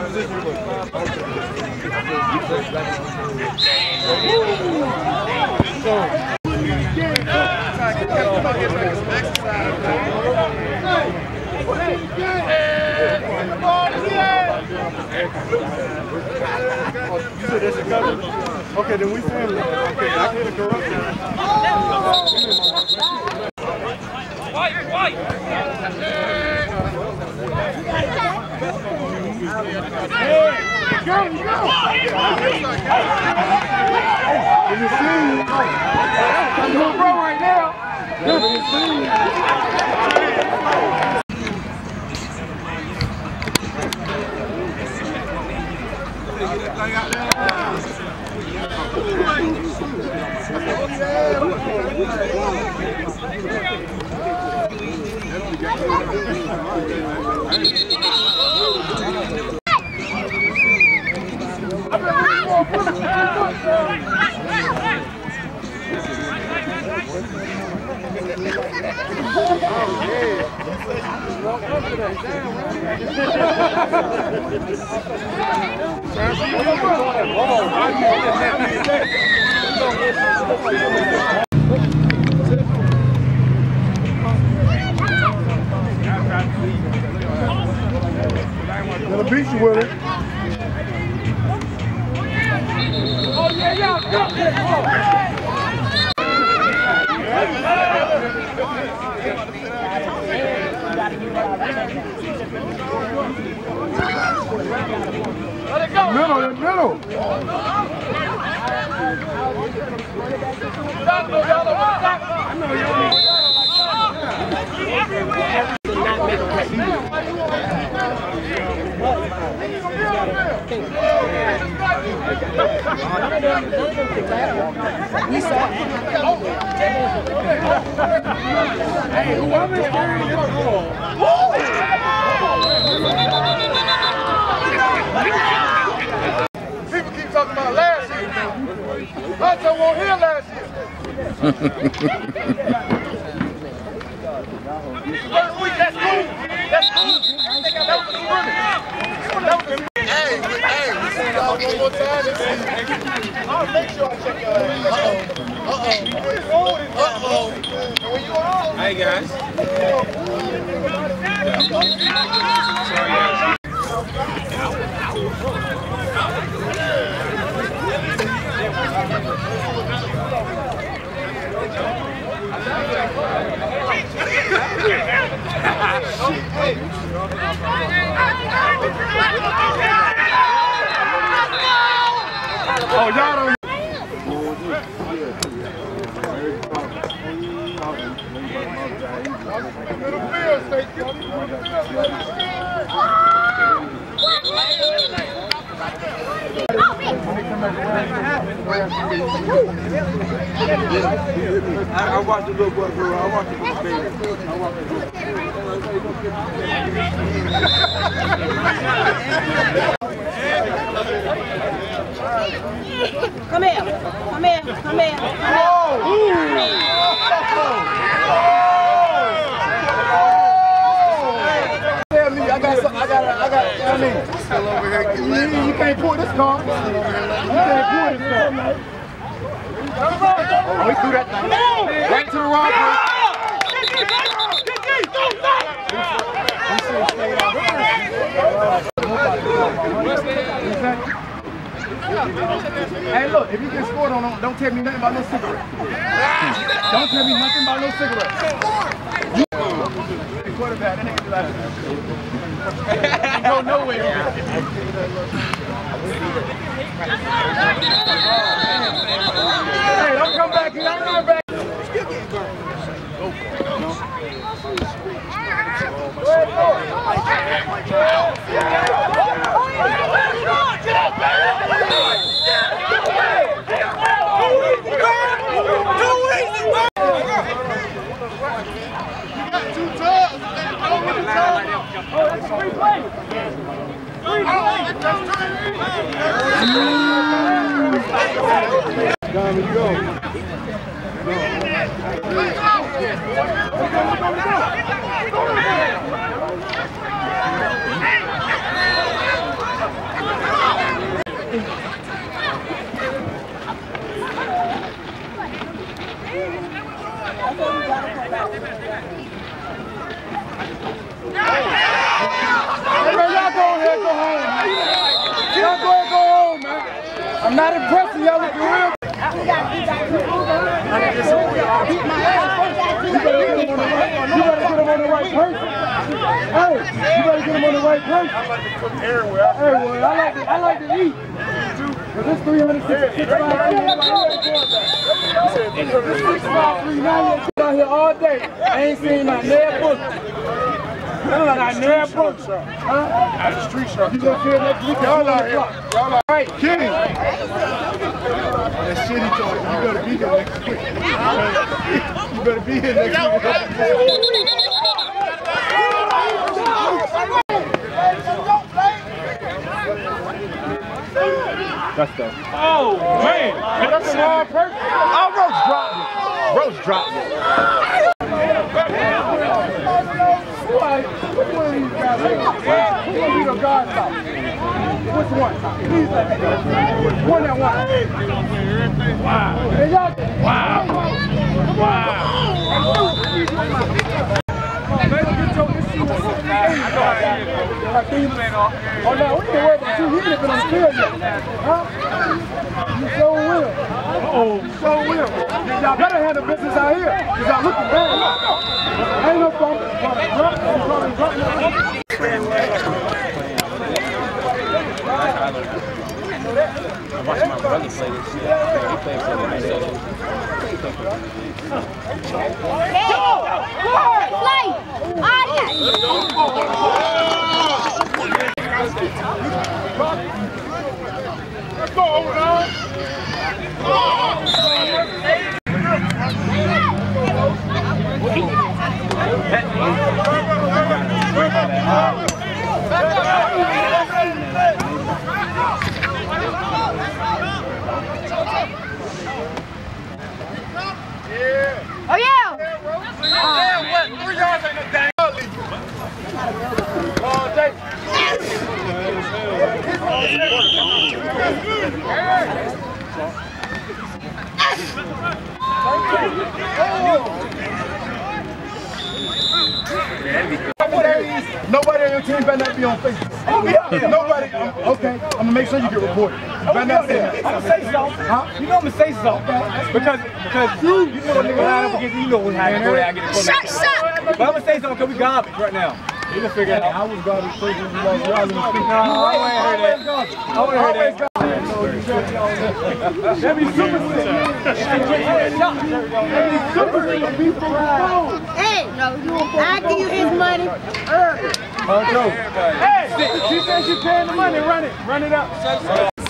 You said that's a cover? Okay, then we family. Okay, I can't go up there. White! Hey, go! Let me see. I'm doing bro right now. Let me see. Gonna beat you with it. Oh yeah, go! Let it go! Middle. Hey, whoever's carrying this ball. People keep talking about last year. Hunter won't hear last year. First week, that's cool. Hey, we see y'all one more time. I'll make sure I check your ass. Uh-oh. Where you on? Hey, guys. Sorry, guys. Oh, y'all don't. I watched the little boy grow. I watched the little baby. Come here. Tell me, I got. Still over here. You can't pull this car. You can't pull this car. Oh, he threw that thing. Right to the wrong place. Hey, look, if you get scored on, don't tell me nothing about no cigarette. Don't tell me nothing about no cigarette. Hey, quarterback, that nigga be like, you go nowhere. Hey, don't come back here. I'm not back. Y'all go ahead, go home, man. I'm not impressing y'all looking real. You better get him on the right person. Hey, you better get him on the right person. I like to cook everywhere. Everywhere. I like to eat. Cause this 365 out here all day. I ain't seen my nail book. Not nail book. Huh? At the street shop. You gonna feel next week? Y'all out here. Y'all out right. Kenny. That shit he told you. You better be here next week. You better be here next week. That's the. Oh man, that's the wrong person. Oh, Roach dropped it. Roach dropped it. Which one of these guys? Which one of these guys? Which one? One that one. Wow. Wow. Wow. Oh no, we can't worry about you. He could have been on the field yet. Huh? You so will. Uh-oh, you so will. Y'all better handle business out here. Because y'all looking bad. Ain't no problem. I'm watching my brother play this shit. He plays for the Let's go, Owen. Oh yeah! What? 3 yards ain't no dang all day. Nobody on your team better not be on Facebook. Nobody. Okay, I'm gonna make sure you get reported. I'm gonna say something. Huh? You know I'm gonna say something because you know what nigga line up against you know how to go there and get it. Shut! But I'm gonna say something because we garbage right now. You can figure it out. I was garbage first when you lost y'all in the speak. No, I want to hear that. I want to hear that. That be super sick. Hey, no, I give you his money early. Hey, she said she's paying the money. Run it up.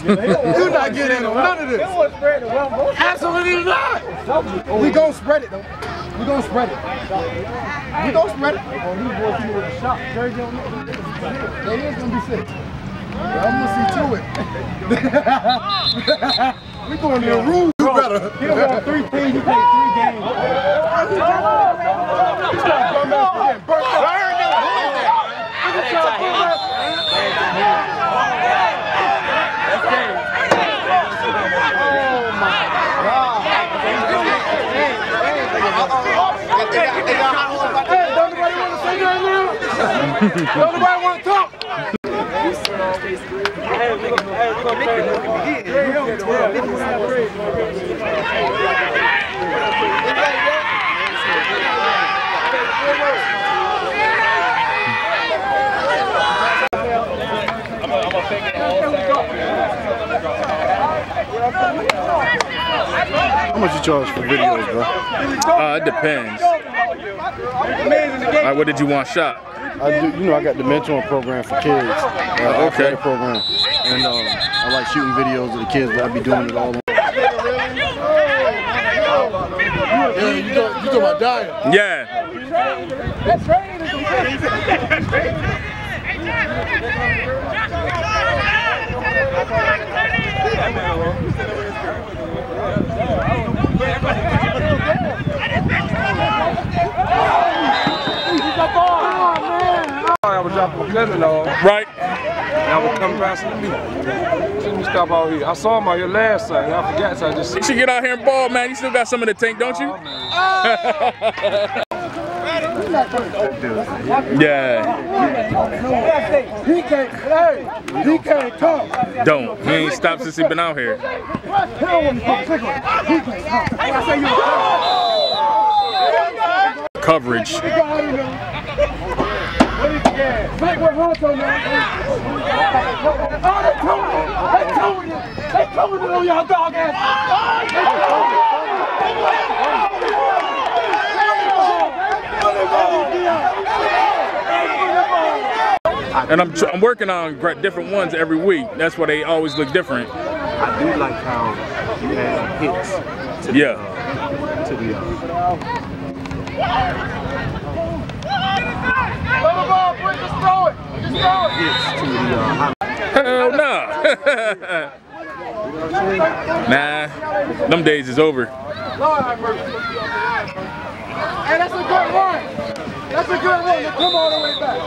You're not getting on none of this. Absolutely not. We gonna spread it though. We gonna spread it. We gonna spread it. Oh, these boys here with a shot. Jersey on them. They is gonna be sick. I'm gonna see to it. We going to the room. You better. He don't want 3 teams. He played 3 games. Don't nobody want to say nothing now? Don't nobody want to talk? How much you charge for videos, bro? It depends. What did you want shot? I do, you know, I got the mentoring program for kids. Okay. Program, and I like shooting videos of the kids, but I be doing it all. Yeah, you talking about dying? Yeah. That's right. I was dropping a pleasant off. Right. And I was coming past the beat. Let me stop out here. I saw him out here last night. I forgot, so I just. You should get out here and ball, man. You still got some in the tank, don't you? Oh, Yeah. He can't talk. Don't. He ain't stopped since he been out here. Coverage. They coming on y'all dog ass. And I'm working on different ones every week. That's why they always look different. I do like how you add hits to the, to the hell nah. Nah, them days is over. Hey, that's a good run. That's a good run. Come all the way back.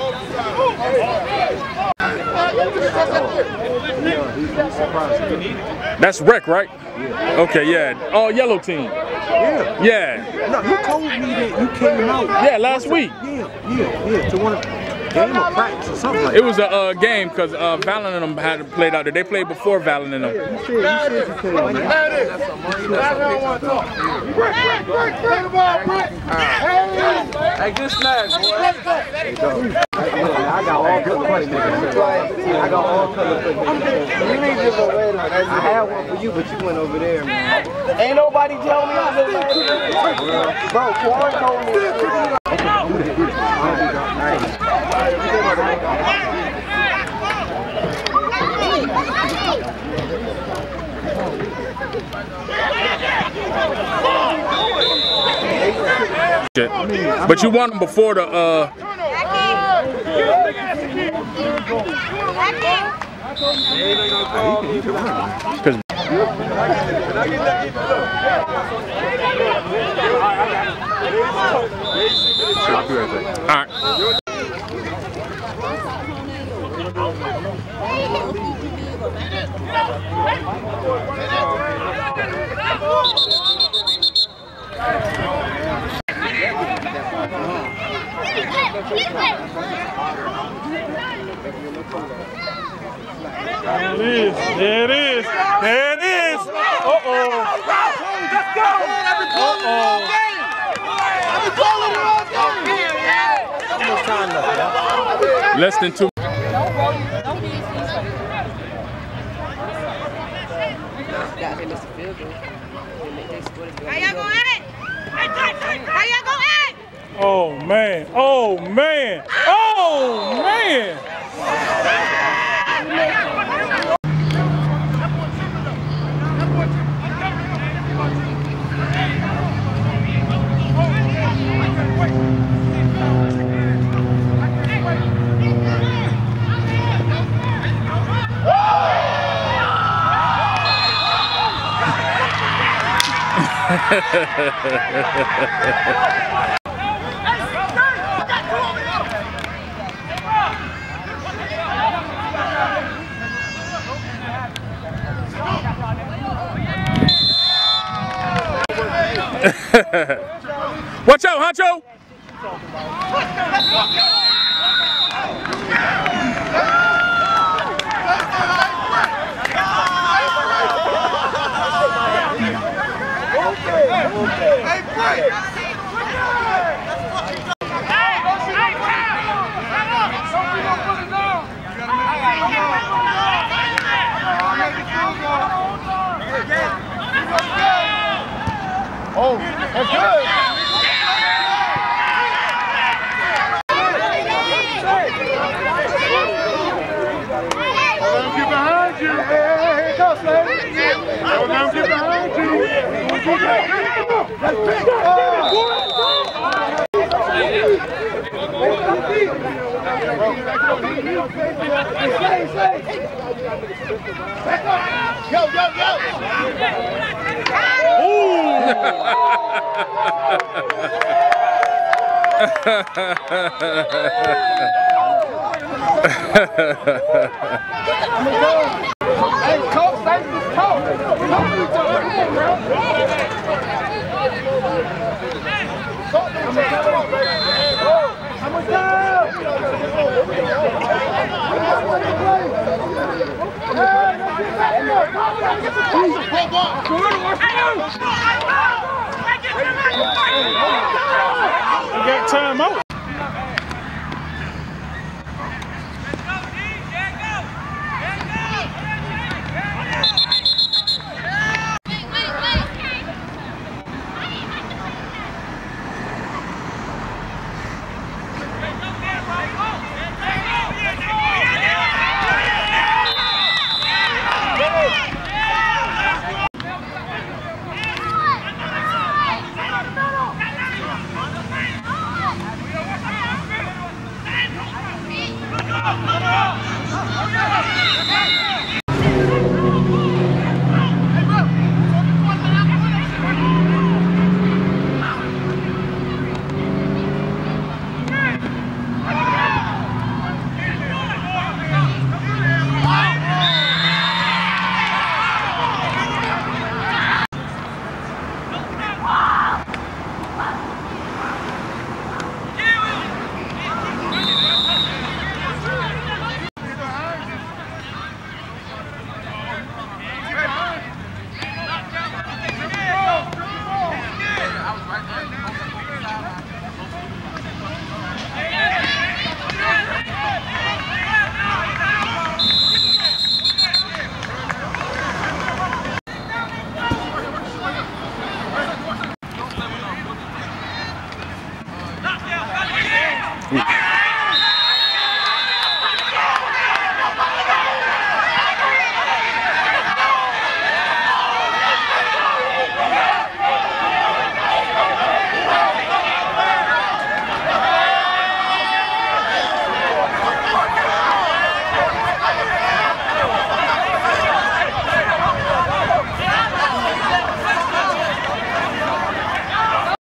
That's Rec, right? Yeah. Okay, yeah. Oh, yellow team. Yeah. Yeah. No, you told me that you came out. Yeah, last week. Yeah. To one game or practice or something like that. It was a game because Valen and them had played out there. They played before Valen and them. Yeah, you said you came out. Hey, good snack, boy. I got all color questions. I got all color questions. You need to go later. I had one for you, but you went over there, man. Ain't nobody tell me I look like bro, Quan told me. But you want them before the because all right. There it is. There it is. Uh-oh. Let's go. Less than 2. How y'all gonna act? How y'all gonna act? Oh man. Oh man. Oh man. Watch out, Honcho! Oh, that's good. Get behind you. Hey, go, Slade. Don't let him get behind you. Let's pick up. Go. Hey, coach, thank you, coach. Come on, bro. got time out. Yeah.